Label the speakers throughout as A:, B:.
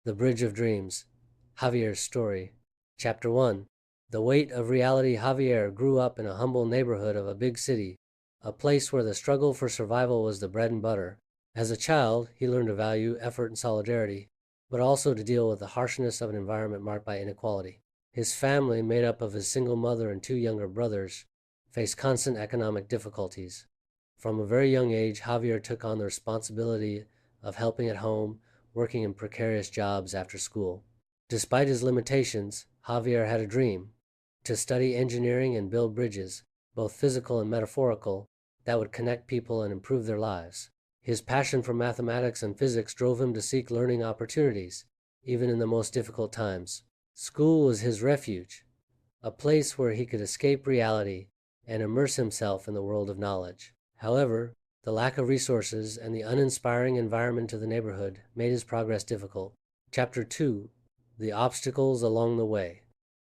A: The Bridge of Dreams, Javier's Story. Chapter 1. The Weight of Reality. Javier grew up in a humble neighborhood of a big city, a place where the struggle for survival was the bread and butter. As a child, he learned to value effort and solidarity, but also to deal with the harshness of an environment marked by inequality. His family, made up of his single mother and two younger brothers, faced constant economic difficulties. From a very young age, Javier took on the responsibility of helping at home, working in precarious jobs after school. Despite his limitations, Javier had a dream: to study engineering and build bridges, both physical and metaphorical, that would connect people and improve their lives. His passion for mathematics and physics drove him to seek learning opportunities, even in the most difficult times. School was his refuge, a place where he could escape reality and immerse himself in the world of knowledge. However, the lack of resources and the uninspiring environment of the neighborhood made his progress difficult. Chapter 2. The Obstacles Along the Way.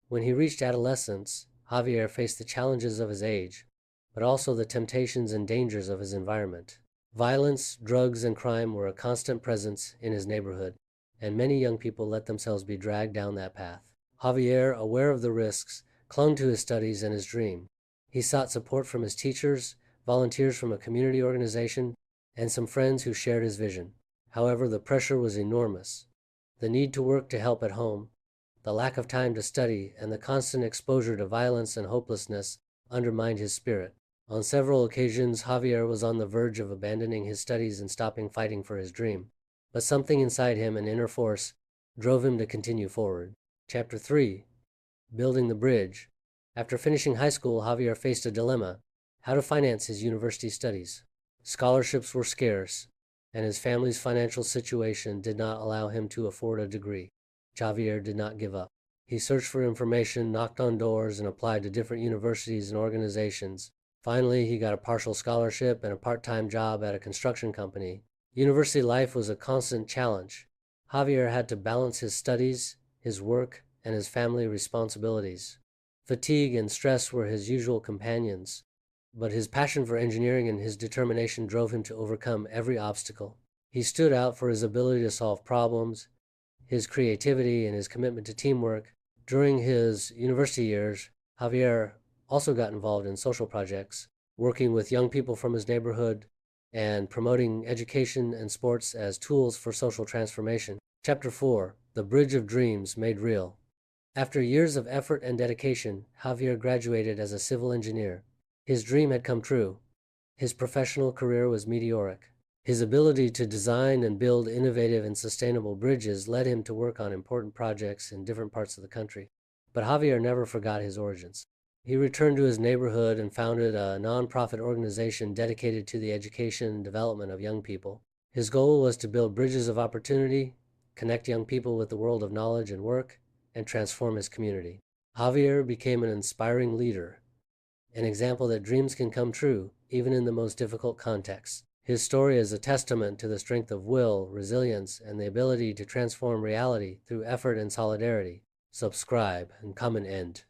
A: When he reached adolescence, Javier faced the challenges of his age, but also the temptations and dangers of his environment. Violence, drugs, and crime were a constant presence in his neighborhood, and many young people let themselves be dragged down that path. Javier, aware of the risks, clung to his studies and his dream. He sought support from his teachers, volunteers from a community organization, and some friends who shared his vision. However, the pressure was enormous. The need to work to help at home, the lack of time to study, and the constant exposure to violence and hopelessness undermined his spirit. On several occasions, Javier was on the verge of abandoning his studies and stopping fighting for his dream. But something inside him, an inner force, drove him to continue forward. Chapter 3. Building the Bridge. After finishing high school, Javier faced a dilemma: how to finance his university studies. Scholarships were scarce, and his family's financial situation did not allow him to afford a degree. Javier did not give up. He searched for information, knocked on doors, and applied to different universities and organizations. Finally, he got a partial scholarship and a part-time job at a construction company. University life was a constant challenge. Javier had to balance his studies, his work, and his family responsibilities. Fatigue and stress were his usual companions, but his passion for engineering and his determination drove him to overcome every obstacle. He stood out for his ability to solve problems, his creativity, and his commitment to teamwork. During his university years, Javier also got involved in social projects, working with young people from his neighborhood and promoting education and sports as tools for social transformation. Chapter 4. The Bridge of Dreams Made Real. After years of effort and dedication, Javier graduated as a civil engineer. His dream had come true. His professional career was meteoric. His ability to design and build innovative and sustainable bridges led him to work on important projects in different parts of the country. But Javier never forgot his origins. He returned to his neighborhood and founded a nonprofit organization dedicated to the education and development of young people. His goal was to build bridges of opportunity, connect young people with the world of knowledge and work, and transform his community. Javier became an inspiring leader, an example that dreams can come true, even in the most difficult contexts. His story is a testament to the strength of will, resilience, and the ability to transform reality through effort and solidarity. Subscribe and come and end.